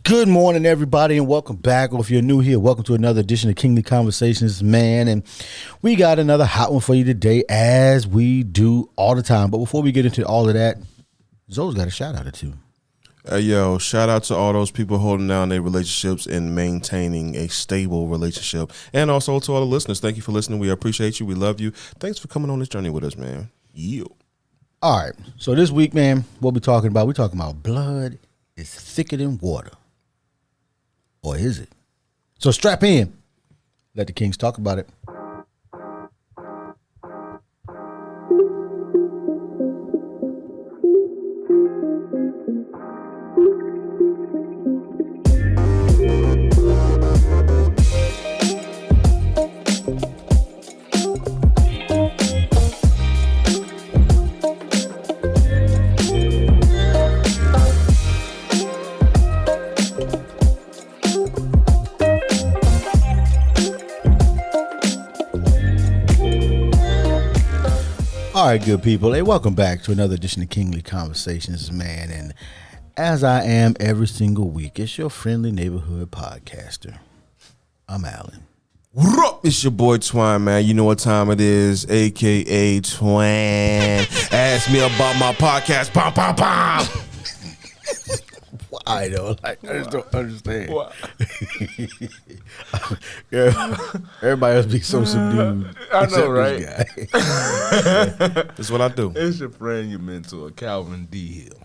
Good morning, everybody, and welcome back. Or if you're new here, welcome to another edition of Kingly Conversations, man. And we got another hot one for you today, as we do all the time. But before we get into all of that, Zoe's got a shout out or two. Yo, shout out to all those people holding down their relationships and maintaining a stable relationship. And also to all the listeners, thank you for listening. We appreciate you. We love you. Thanks for coming on this journey with us, man. All right. So this week, man, what we're talking about blood is thicker than water. Or is it? So strap in. Let the Kings talk about it. All right, good people. Hey, welcome back to another edition of Kingly Conversations, man. And as I am every single week, it's your friendly neighborhood podcaster. I'm Alan. What up? It's your boy Twine, man. You know what time it is, a.k.a. Twine. Ask me about my podcast. Pom, pom, pom. I know. I just don't understand. What? Everybody else be so subdued. I know, right? That's what I do. It's your friend you mentor, Calvin D. Hill.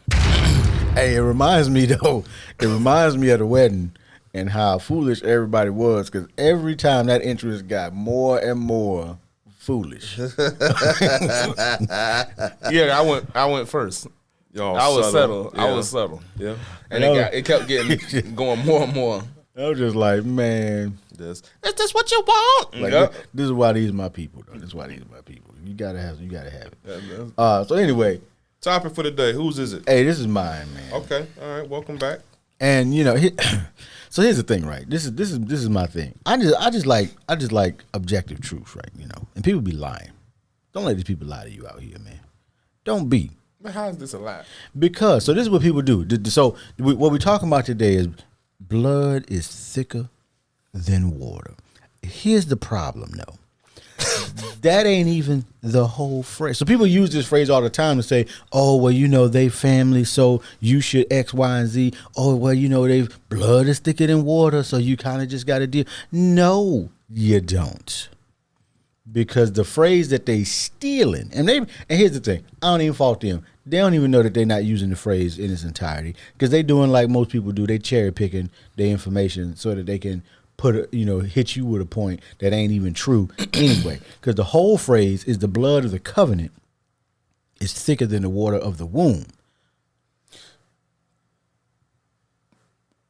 Hey, it reminds me, though. It reminds me of the wedding and how foolish everybody was, because every time that interest got more and more foolish. Yeah, I went first. Y'all I was settled. Yeah. I was settled. Yeah. And it kept getting going more and more. I was just like, man. Is this what you want? Like, Yep. this is why these are my people, though. This is why these are my people. You gotta have it. So anyway, Topic for the day. Whose is it? hey, this is mine, man. Okay. All right. Welcome back. And you know, so here's the thing, right? This is my thing. I just like objective truth, right? You know, and people be lying. Don't let these people lie to you out here, man. Don't be. But how is this a lie? Because so this is what people do. So what we're talking about today is blood is thicker than water. Here's the problem, though. That ain't even the whole phrase. So people use this phrase all the time to say, oh, well, you know, they family, so you should X, Y, and Z. Oh, well, you know, they blood is thicker than water, so you kind of just got to deal. No, you don't. Because the phrase that they stealing, and here's the thing, I don't even fault them. They don't even know that they're not using the phrase in its entirety, because they doing like most people do. They cherry picking their information so that they can hit you with a point that ain't even true anyway. Because the whole phrase is the blood of the covenant is thicker than the water of the womb.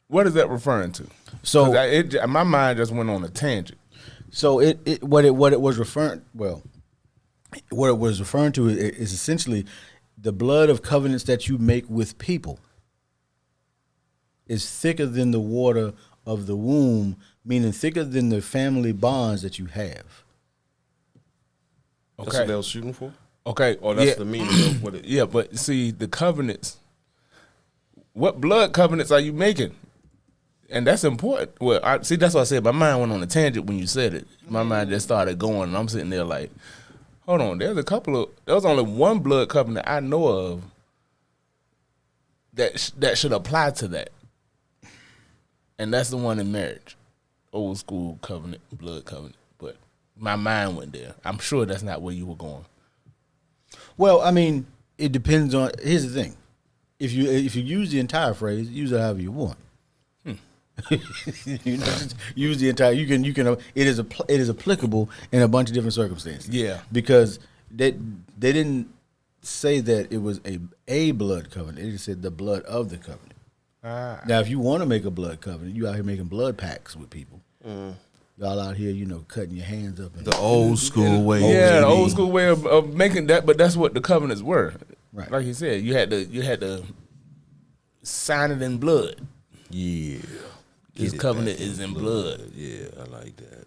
What is that referring to? So my mind just went on a tangent. So what it was referring to is essentially the blood of covenants that you make with people is thicker than the water of the womb, meaning thicker than the family bonds that you have. That's what they was shooting for? Okay. Or that's the meaning of what it is. Yeah, but see, the covenants, what blood covenants are you making? And that's important. Well, that's what I said. My mind went on a tangent when you said it. My mind just started going, and I'm sitting there like, hold on. There was only one blood covenant I know of that should apply to that, and that's the one in marriage, old school covenant, blood covenant. But my mind went there. I'm sure that's not where you were going. Well, I mean, it depends on. Here's the thing: if you use the entire phrase, use it however you want. Just use the entire. You can. It is applicable in a bunch of different circumstances. Yeah, because they didn't say that it was a blood covenant. They just said the blood of the covenant. Now, if you want to make a blood covenant, you out here making blood pacts with people. Y'all out here, cutting your hands up. The old school way. Yeah, the old school way of making that. But that's what the covenants were. Right. Like you said, you had to sign it in blood. Yeah. His covenant is in blood. Yeah, I like that.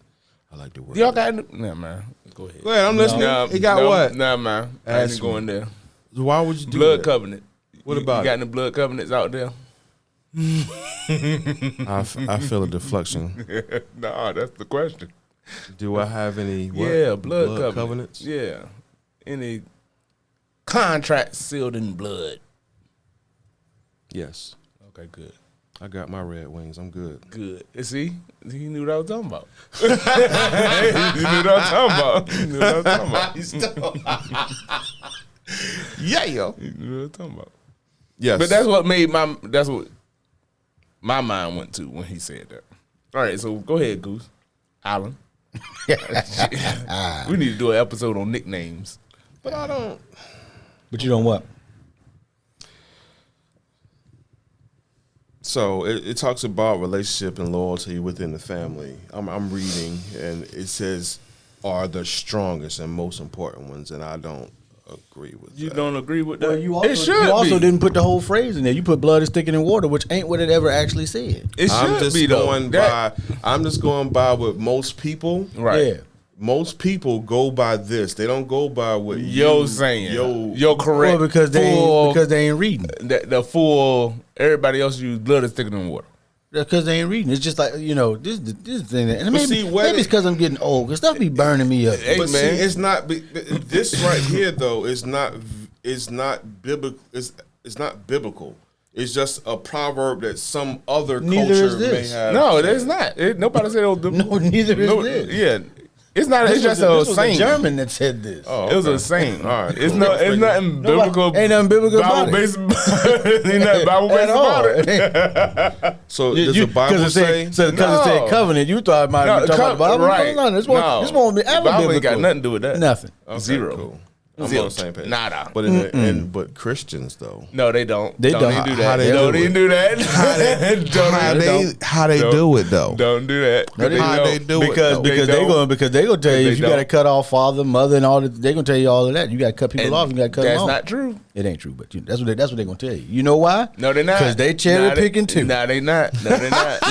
I like the word. Y'all got nah, man. Go ahead. Go ahead, I'm listening. Nah, He got what? Nah, man. I ain't going there. Why would you do Blood that? covenant. What You about got it? any blood covenants out there? I feel a deflection. No, that's the question. Do I have any? What? Yeah, blood covenants. Yeah, any contracts sealed in blood? Yes, Okay, good. I got my Red Wings. I'm good. Good. See, he knew what I was talking about. He knew what I was talking about. He knew what I was talking about. Yeah, yo. He knew what I was talking about. Yes, But that's what my mind went to when he said that. All right, so go ahead, Goose. Alan. We need to do an episode on nicknames. But I don't. But you don't what? So it talks about relationship and loyalty within the family. I'm reading, and it says are the strongest and most important ones, and I don't agree with You that. don't agree with that? Well, you It also be. didn't put the whole phrase in there. You put blood is thicker than water, which ain't what it ever actually said. It I'm should just be though. going by. I'm just going by what most people. Right. Yeah. Most people go by this. They don't go by what Yo saying. Yo correct. Well, because they ain't reading. The full everybody else use blood is thicker than water. Because they ain't reading. It's just like, this thing. And maybe, see, maybe it's because I'm getting old. Because stuff be burning me up. Hey, But man. see, it's not. This right here, though, is not biblical. It's not biblical. It's just a proverb that some other Neither culture is this. may have. No, it's not. Nobody said it was No, neither is this. Yeah. It's not. This It's just was a a saying. German that said this. Oh, It was okay. a saying. All right, It's cool. no. It's nothing biblical. Ain't nothing biblical about Bible it. based. Ain't nothing Bible based At all. about it. So does the Bible say? Because it No. said covenant, you thought it might be talking about the Bible. Right. No, this won't be ever Bible biblical. ain't got nothing to do with that. Nothing. Okay, Zero. Cool. I'm Zero. on the same page. Nada. But but Christians though. No, they don't. They don't. even do How that. they Don't do even it? do that. How they Don't. do it though? Don't do that. No, they How don't. they do because it? because They they gonna tell you They if you got to don't. cut off father, mother, and all that. They gonna tell you all of that. You got to cut people off. You got to cut them That's off. not true. It ain't true, but that's what they gonna tell you. You know why? No, they're not. Because they cherry picking too. No, they not. No, they're not.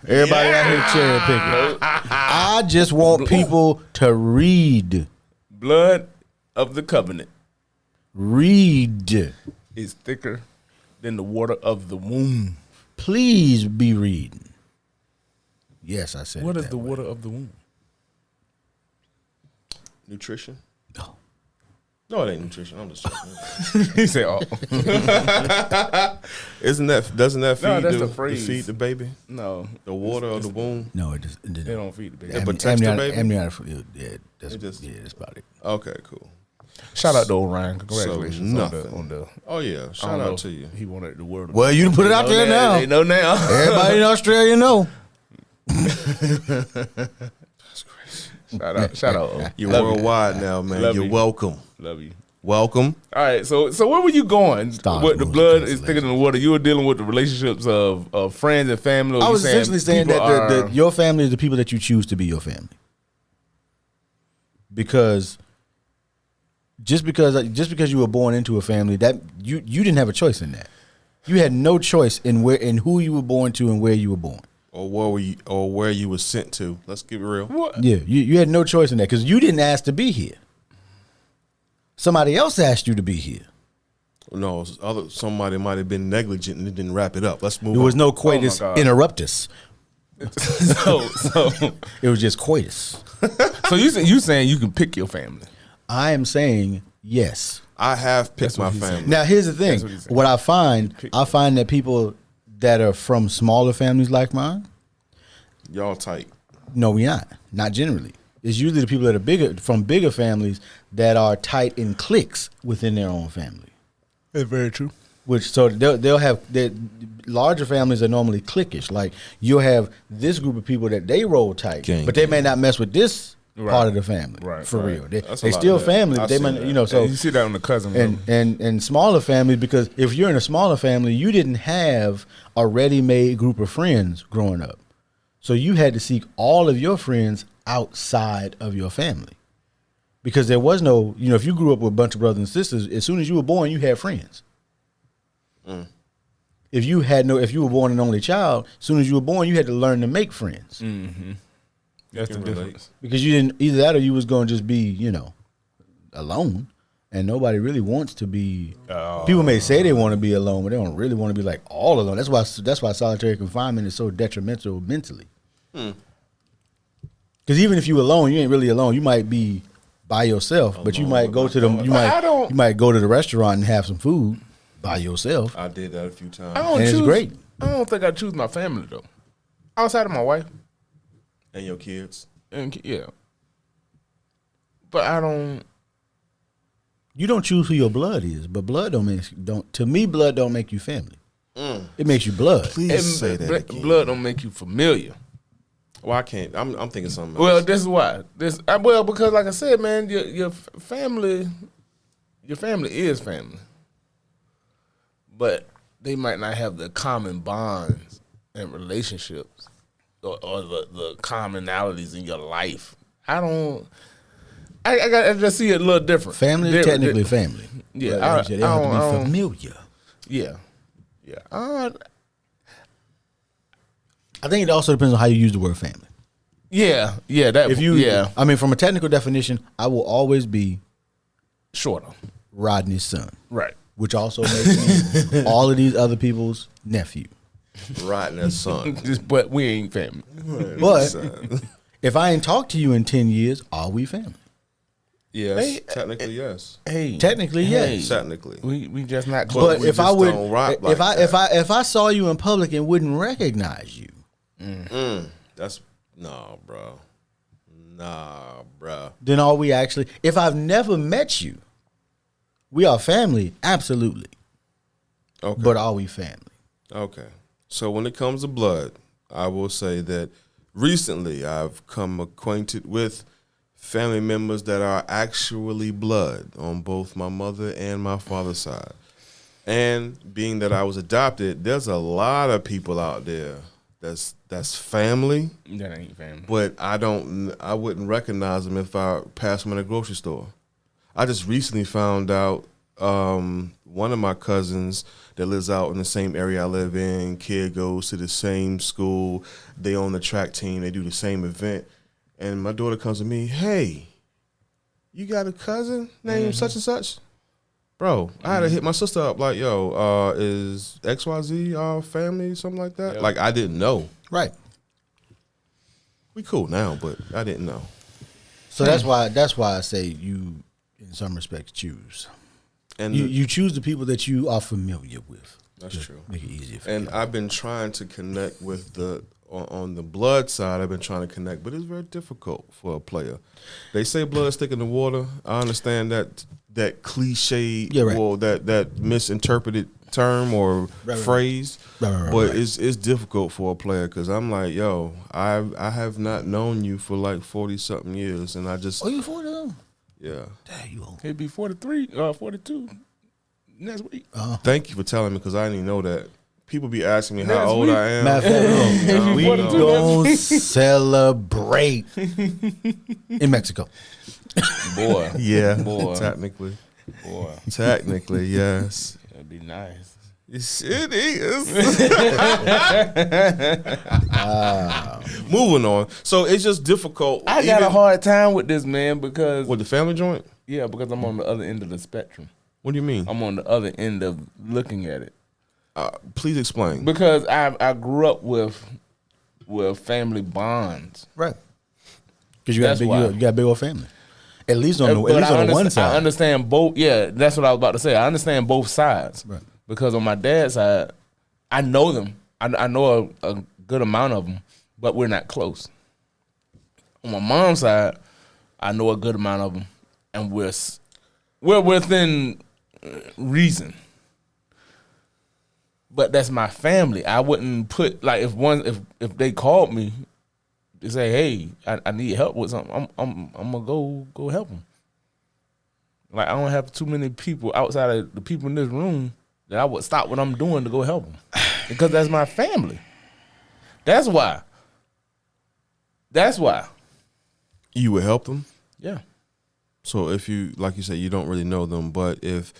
Everybody out here cherry picking. I just want people to read. Blood of the covenant Read. is thicker than the water of the womb. Please be reading. Yes, I said. What it is that the way. water of the womb? Nutrition? No. No, it ain't nutrition. I'm just joking. He said, "Oh, Doesn't that feed that's the the phrase. feed the baby? no, The water of the womb? No, it they didn't. don't feed the baby." Yeah, but text the baby? Yeah, that's about it. Okay, cool. Shout out to Orion. Congratulations nothing. on the. Oh yeah, I don't shout know out if to you. He wanted the word. Well, you done put it out there now. They know now. Everybody in Australia know. Shout out. You're Love you. worldwide now, man. Love You're you. welcome. Love you. Welcome. All right, so where were you going? Stars, What the rules, blood and is thicker constellations. than the water. You were dealing with the relationships of friends and family. or I you was essentially saying people that are- your family is the people that you choose to be your family. Because just because you were born into a family, that you didn't have a choice in that. You had no choice in who you were born to and where you were born. Or where you were sent to. Let's get real. What? Yeah, you had no choice in that because you didn't ask to be here. Somebody else asked you to be here. No, somebody might have been negligent and didn't wrap it up. Let's move There was on. no coitus God. interruptus. so It was just coitus. you saying you can pick your family? I am saying yes. I have picked That's what my he said. family. Now here's the thing. That's what he said. What I find that people that are from smaller families like mine, Y'all tight. no, we not generally. It's usually the people that are from bigger families that are tight in cliques within their own family. That's very true. Which so they'll have larger families are normally cliquish. Like you'll have this group of people that they roll tight, Gang, but they may not mess with this Right. part of the family. Right, For right. real, they That's a lot still of that. family. I've They seen might, that. so you see that on the cousin. and smaller families, because if you're in a smaller family, you didn't have a ready-made group of friends growing up, so you had to seek all of your friends outside of your family, because there was no, if you grew up with a bunch of brothers and sisters, as soon as you were born, you had friends. If you were born an only child, as soon as you were born, you had to learn to make friends, That's the Can relate. difference. because you didn't either that or you was going to just be, alone. And nobody really wants to be. People may say they want to be alone, but they don't really want to be like all alone. That's why solitary confinement is so detrimental mentally. Because even if you alone, you ain't really alone. You might be by yourself, but you might go to you might go to the restaurant and have some food by yourself. I did that a few times. It's great. I don't think I choose my family though. Outside of my wife And your kids. and yeah, but I don't. You don't choose who your blood is, but blood don't. To me, blood don't make you family. It makes you blood. Please say that again. Blood don't make you familiar. Well, I can't. I'm thinking something else. Well, this is why. Because like I said, man, your family is family, but they might not have the common bonds and relationships or the commonalities in your life. I just see it a little different. Family is technically family. Yeah, But like you said, they have to be familiar. Yeah. I think it also depends on how you use the word family. Yeah. I mean, from a technical definition, I will always be Shorter. Rodney's son, Right. which also makes me all of these other people's nephew. Riding that son. But we ain't family. But if I ain't talked to you in 10 years, are we family? Yes, Hey, technically yes. Hey. Technically, yes. Technically. We just not close. But we if I just would, don't rock if I saw you in public and wouldn't recognize you, That's no, bro. Nah, bro. then are we actually? If I've never met you, we are family, absolutely. Okay. But are we family? Okay. So when it comes to blood, I will say that recently I've come acquainted with family members that are actually blood on both my mother and my father's side. And being that I was adopted, there's a lot of people out there that's family, That ain't family. but I wouldn't recognize them if I passed them in a grocery store. I just recently found out one of my cousins that lives out in the same area I live in, kid goes to the same school, they on the track team, they do the same event, and my daughter comes to me, hey, you got a cousin named such and such? Bro, I had to hit my sister up like, yo, is XYZ our family, something like that? Yeah. Like, I didn't know. Right. We cool now, but I didn't know. So that's why I say you, in some respects, choose. And You choose the people that you are familiar with. That's to true. Make it easier for And you. I've been trying to connect with on the blood side, I've been trying to connect, but it's very difficult for a player. They say blood is thick in the water. I understand that cliche or that misinterpreted term or phrase, but it's difficult for a player because I'm like, yo, I have not known you for like 40-something years, and I just Oh, you 40 though? yeah. Dang, you old. He'd be 43, 42 next week. Thank you for telling me because I didn't even know that. People be asking me how Next old week. I am. Matter of fact, No, we no. don't celebrate in Mexico. Boy. Yeah, Boy. technically, Boy. yes. That'd be nice. It is. Moving on. So it's just difficult. I got a hard time with this, man, because With the family joint? because I'm on the other end of the spectrum. What do you mean? I'm on the other end of looking at it. Please explain. Because I grew up with family bonds. Right. Because you got That's a big, why. you got a big old family. At least on the But on one side. I understand both. Yeah, that's what I was about to say. I understand both sides. Right. Because on my dad's side, I know them. I know a good amount of them, but we're not close. On my mom's side, I know a good amount of them, and we're within reason. But that's my family. I wouldn't put like if they called me to say, "Hey, I need help with something," I'm gonna go help them. Like I don't have too many people outside of the people in this room that I would stop what I'm doing to go help them because that's my family. That's why. You would help them? Yeah. So if you, like you said, you don't really know them, but if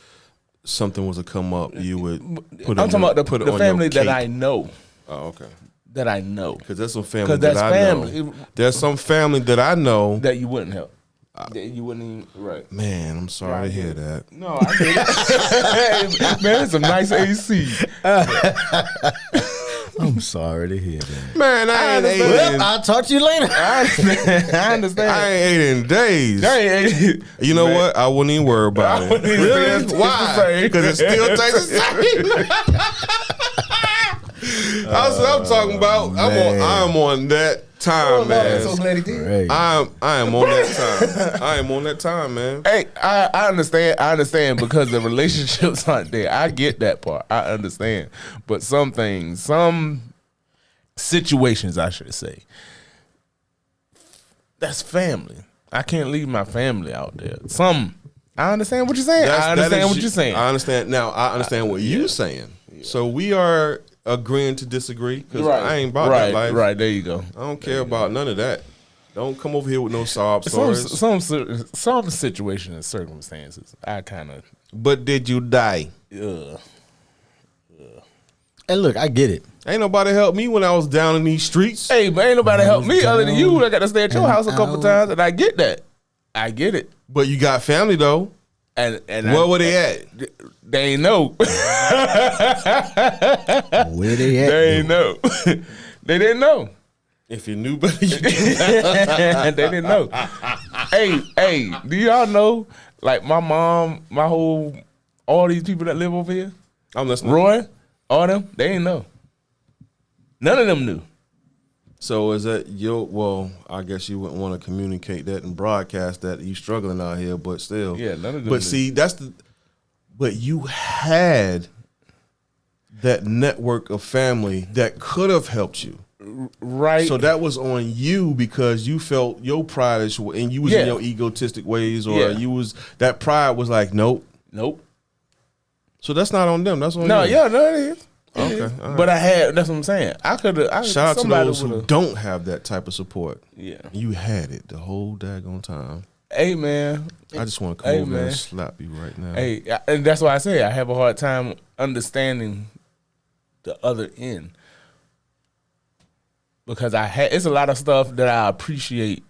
something was to come up, you would put it I'm talking about put it the on family your that cape. I know. Oh, okay. That I know. Because there's some family Because that that's I family know. There's some family that I know that you wouldn't help. You wouldn't even right. Man, I'm sorry to hear that. No, I get it. Man, it's some nice AC. I'm sorry to hear that. Man, I ain't ate Well, I'll talk to you later. I understand. I ain't ate in days. Ain't. You know what? I wouldn't even worry about it. Really? Why? Because it still tastes the same. That's what I'm talking about. I'm on that time, man. So glad he did. I am on that time. I am on that time, man. Hey, I understand. I understand because the relationships aren't there. I get that part. I understand. But some things, some situations, I should say, that's family. I can't leave my family out there. I understand what you're saying. I understand what you're saying. I understand. Now, I understand what you're saying. Yeah. So we are agreeing to disagree because I ain't about that life. Right, there you go. I don't care about none of that. Don't come over here with no sob stories. Some situations and circumstances, I kind of. But did you die? And look, I get it. Ain't nobody help me when I was down in these streets. Hey, but ain't nobody help me other than you. I got to stay at your house a couple times, and I get that. I get it. But you got family though. And where were they at? They ain't know. Where they at? They ain't know. They didn't know. If you knew better, you knew. They didn't know. Hey, do y'all know? Like my mom, all these people that live over here. I'm listening. Roy, all them, they ain't know. None of them knew. So is that well, I guess you wouldn't want to communicate that and broadcast that you struggling out here, but still. Yeah, none of them. But see, but you had that network of family that could have helped you. Right. So that was on you because you felt your pride and you was in your egotistic ways, or that pride was like, nope. So that's not on them. That's on you. No, it is. Okay, all right. But that's what I'm saying. I could have. Shout out to those who don't have that type of support. Yeah, you had it the whole daggone time. Hey man, I just want to come over and slap you right now. Hey, and that's why I say I have a hard time understanding the other end because it's a lot of stuff that I appreciate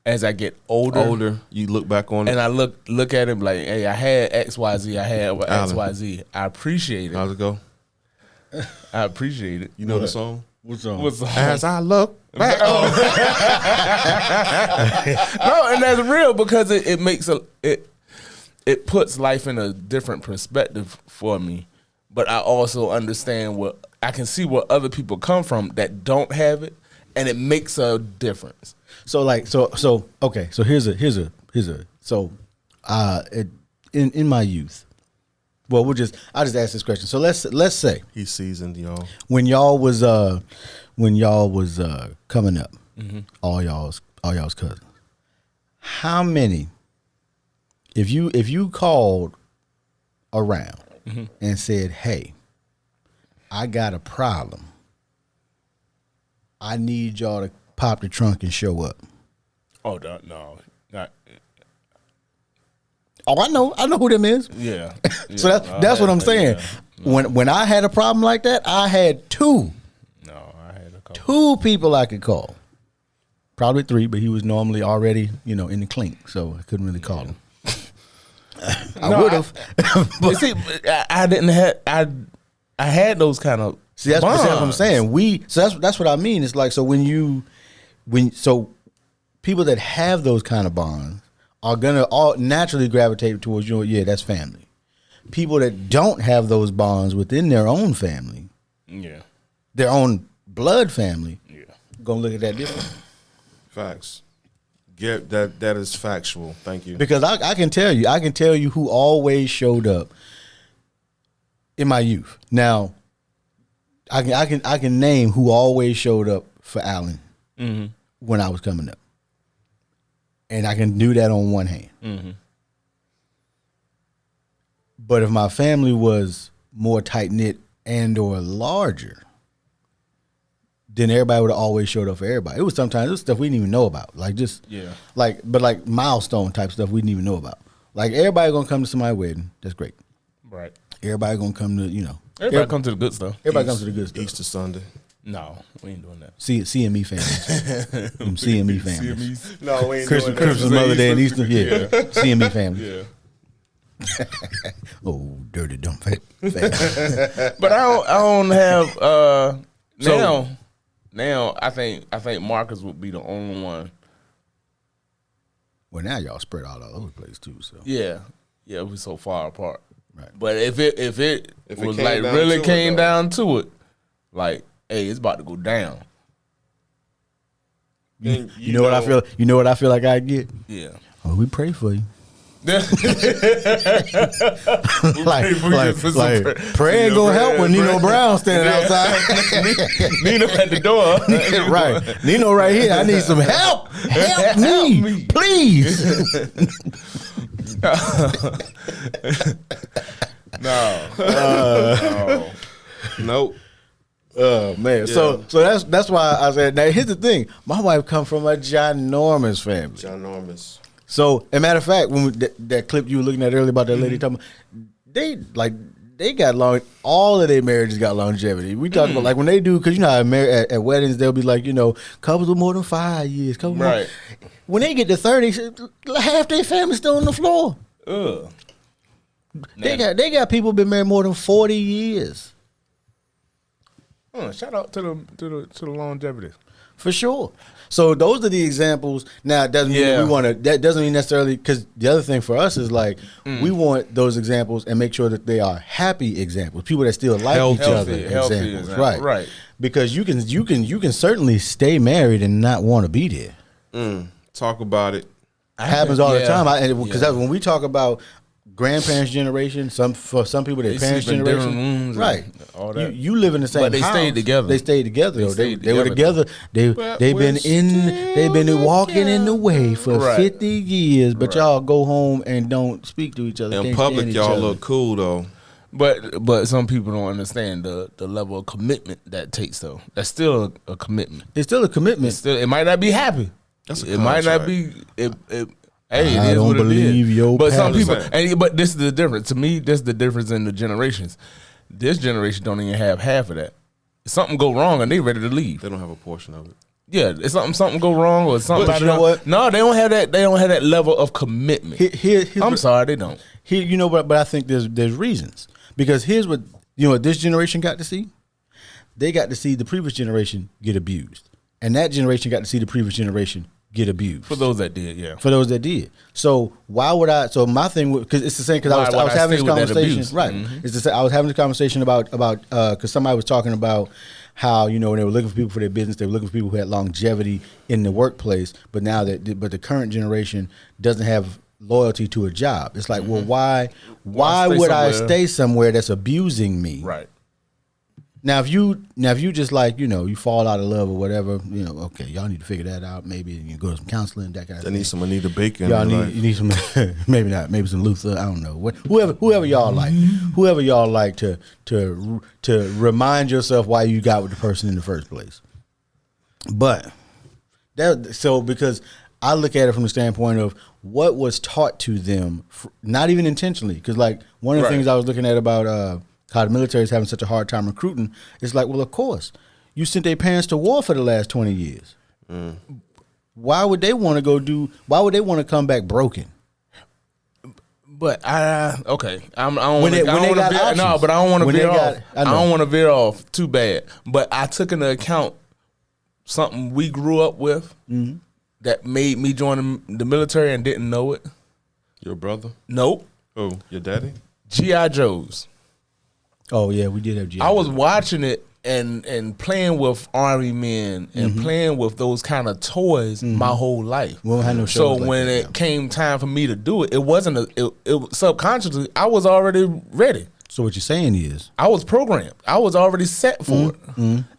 as I get older. You look back on it, and I look at it like, hey, I had XYZ, I had XYZ. I appreciate it. How's it go? I appreciate it. You know the song? What song? As I look back. No, and that's real because it makes it puts life in a different perspective for me. But I also understand I can see where other people come from that don't have it, and it makes a difference. So okay. So here's a in my youth. Well, I'll just ask this question. So let's say he's seasoned, y'all. When y'all was coming up, all y'all's cousins. How many? If you called around and said, "Hey, I got a problem. I need y'all to pop the trunk and show up." Oh no, not. Oh, I know who them is. Yeah. So that's what I'm saying. Yeah. No. When I had a problem like that, I had two. No, I had a couple. Two people I could call. Probably three, but he was normally already, in the clink, so I couldn't really call him. I would have. But see, I didn't have. I had those kind of. See, that's what I'm saying. So that's what I mean. It's like, so so people that have those kind of bonds are gonna all naturally gravitate towards that's family. People that don't have those bonds within their own family, their own blood family, gonna look at that differently. Facts. That is factual. Thank you. Because I can tell you who always showed up in my youth. Now, I can name who always showed up for Allen when I was coming up. And I can do that on one hand. Mm-hmm. But if my family was more tight-knit and or larger, then everybody would have always showed up for everybody. It was sometimes stuff we didn't even know about. Like milestone type stuff we didn't even know about. Like everybody gonna come to somebody's wedding. That's great. Right. Everybody gonna come to, Everybody come to the good stuff. Everybody comes to the good stuff. Easter Sunday. No, we ain't doing that. CME families. Them CME families. No, we ain't Christmas, doing that. Christmas, Mother Day, and Easter. Yeah. CME families. Yeah. Oh, dirty dumb family. But I don't have now I think Marcus would be the only one. Well, now y'all spread out all over the place too. So Yeah, we're so far apart. Right. But if it was came like down really to it, came though. down to it, like, hey, it's about to go down. you know what I feel. You know what I feel like I get. Yeah. Oh, we pray for you. like prayer ain't gonna help when Nino Brown standing outside. Nino at the door. Right, Nino right here. I need some help. Help me, please. No. Nope. Oh man, so that's why I said. Now here's the thing: my wife come from a ginormous family. Ginormous. So, as a matter of fact, when that clip you were looking at earlier about that lady talking, they got long. All of their marriages got longevity. We talk about like when they do, because you know how at weddings they'll be like, you know, couples with more than 5 years. Right. When they get to 30, half their family's still on the floor. Ugh. They got people been married more than 40 years. Shout out to the longevity. For sure. So those are the examples. Now it doesn't mean we want to. That doesn't mean necessarily, because the other thing for us is like we want those examples and make sure that they are happy examples, people that still like each other. Examples, right? Because you can certainly stay married and not want to be there. Talk about it. Happens all the time. Because when we talk about grandparents' generation, for some people their parents' generation, right? All that. You live in the same. But they house. stayed together. They stayed together. They were together. together. They've been walking in the way for 50 years. But y'all go home and don't speak to each other. In public, y'all look cool though. But some people don't understand the level of commitment that takes though. That's still a commitment. It's still a commitment. It might not be happy. It might not be. Hey, I don't believe your But some people, past. but this is the difference. To me, this is the difference in the generations. This generation don't even have half of that. Something go wrong and they ready to leave. They don't have a portion of it. Yeah, it's something go wrong or something. But you know what? No, they don't have that. They don't have that level of commitment. I'm sorry, they don't. But I think there's reasons, because here's what this generation got to see. They got to see the previous generation get abused, and that generation got to see the previous generation get abused. For those that did, yeah. For those that did. So why would I? So my thing, because it's the same. Because I was having this conversation, right? It's the same. I was having this conversation about because somebody was talking about how when they were looking for people for their business, they were looking for people who had longevity in the workplace. But now the current generation doesn't have loyalty to a job. It's like, well, why would I stay somewhere that's abusing me? Right. Now if you just like you fall out of love or whatever, okay, y'all need to figure that out. Maybe you go to some counseling, that kind of thing. They need some Anita Bacon. Y'all need some maybe not, maybe some Luther. I don't know. Whoever y'all like, to remind yourself why you got with the person in the first place. But because I look at it from the standpoint of what was taught to them, not even intentionally. Because like one of the things I was looking at about how the military is having such a hard time recruiting, it's like, well, of course, you sent their parents to war for the last 20 years. Why would they want to why would they want to come back broken? But I don't want to veer off. I don't want to veer off too bad. But I took into account something we grew up with that made me join the military and didn't know it. Your brother? Nope. Oh, your daddy? G.I. Joes. Oh yeah, we did have G.I. I was watching it and playing with Army men and playing with those kind of toys my whole life. We don't have no shows so like when that, it came time for me to do it, it wasn't it subconsciously I was already ready. So what you're saying is I was programmed. I was already set for it.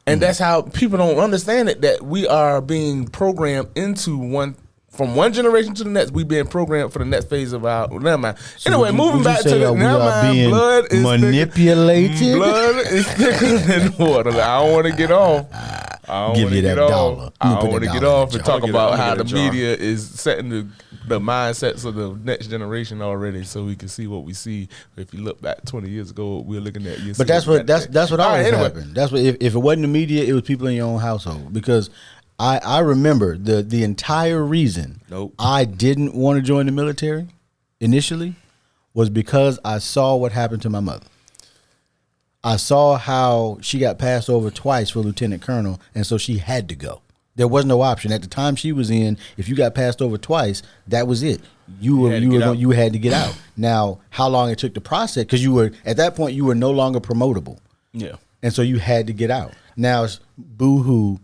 And that's how people don't understand it, that we are being programmed into from one generation to the next. We being programmed for the next phase of our. Never mind. Anyway, moving back to the. Never mind. Blood is manipulated. Blood is thicker than water. I don't want to get off. I give wanna you that get off. dollar. I don't want to get off and talk I'ma about get how a the jar. media is setting the mindsets of the next generation already, so we can see what we see. If you look back 20 years ago, we're looking at you. But that's what All right, always anyway. happened. That's what if it wasn't the media, it was people in your own household. Because I remember the entire reason Nope. I didn't want to join the military initially was because I saw what happened to my mother. I saw how she got passed over twice for lieutenant colonel, and so she had to go. There was no option at the time she was in. If you got passed over twice, that was it. You had to get out. Now, how long it took to process? Because you were at that point, you were no longer promotable. Yeah. And so you had to get out. Now, it's boo-hoo,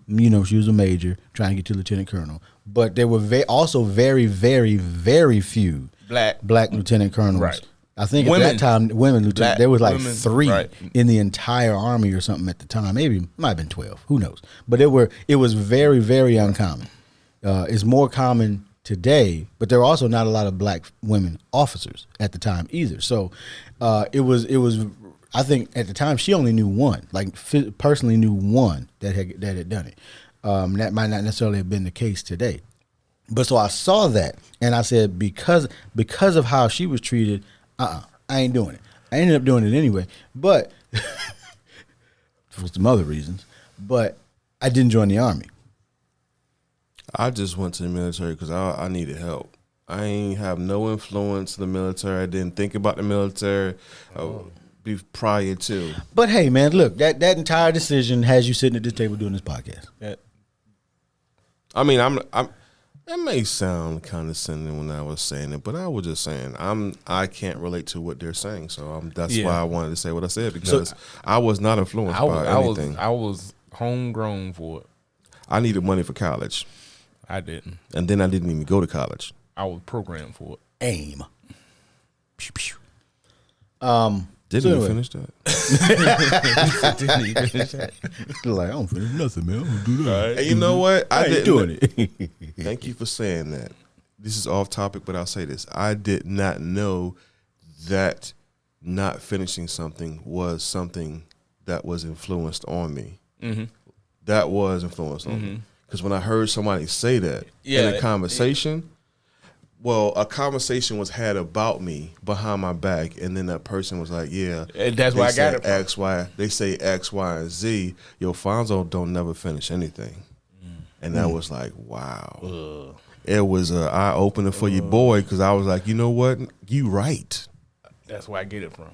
she was a major trying to get to lieutenant colonel. But there were also very, very, very few black lieutenant colonels. Right. I think Women. at that time, women lieutenant, there was like Women, 3 right. in the entire army or something at the time. Maybe it might have been 12. Who knows? But it was very, very uncommon. It's more common today, but there were also not a lot of black women officers at the time either. So it was. I think at the time she only knew one, like personally knew one that had done it. That might not necessarily have been the case today. But so I saw that, and I said because of how she was treated, I ain't doing it. I ended up doing it anyway, but for some other reasons. But I didn't join the army. I just went to the military because I needed help. I ain't have no influence in the military. I didn't think about the military prior to. But hey, man, look, that entire decision has you sitting at this table doing this podcast. I mean, it may sound condescending when I was saying it, but I was just saying I can't relate to what they're saying, so that's why I wanted to say what I said, because I was not influenced by anything. I was homegrown for it. I needed money for college, I didn't. and then I didn't even go to college. I was programmed for it. AIM. Pew, pew. Didn't anyway. you finish that? Like, I don't finish nothing, man. I don't do that. And you know what? I ain't doing it. Thank you for saying that. This is off topic, but I'll say this. I did not know that not finishing something was something that was influenced on me. Mm-hmm. That was influenced on me. Because when I heard somebody say that in a conversation, a conversation was had about me behind my back, and then that person was like, yeah. And that's why I got it from. X, Y. They say X, Y, and Z. Yo, Fonzo don't never finish anything. And that was like, wow. It was an eye-opener for your boy, because I was like, you know what? You right. That's where I get it from.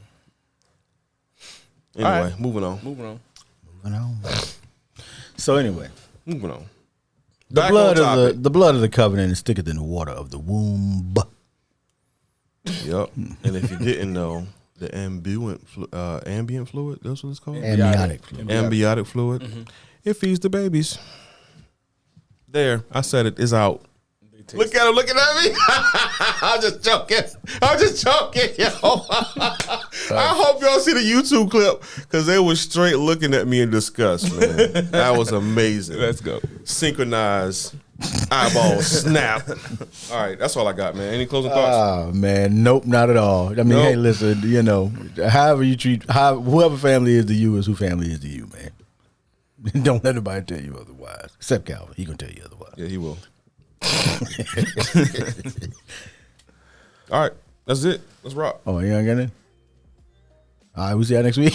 Anyway, right. moving on. Moving on. So anyway, Moving on. the Back blood on topic. of the blood of the covenant is thicker than the water of the womb. Yep. And if you didn't know, the ambient fluid, that's what it's called? Amniotic fluid. Ambiotic fluid. It feeds the babies. There, I said it. It's out. Look at him looking at me. I'm just joking, yo. I hope y'all see the YouTube clip, because they were straight looking at me in disgust, man. That was amazing. Let's go. Synchronized eyeball snap. All right, that's all I got, man. Any closing thoughts? Oh man, nope, not at all. I mean, Nope. hey, listen, however you treat, whoever family is to you is who family is to you, man. Don't let anybody tell you otherwise, except Calvin. He gonna tell you otherwise. Yeah, he will. All right, that's it. Let's rock. Oh, you ain't got it. All right, we'll see y'all next week.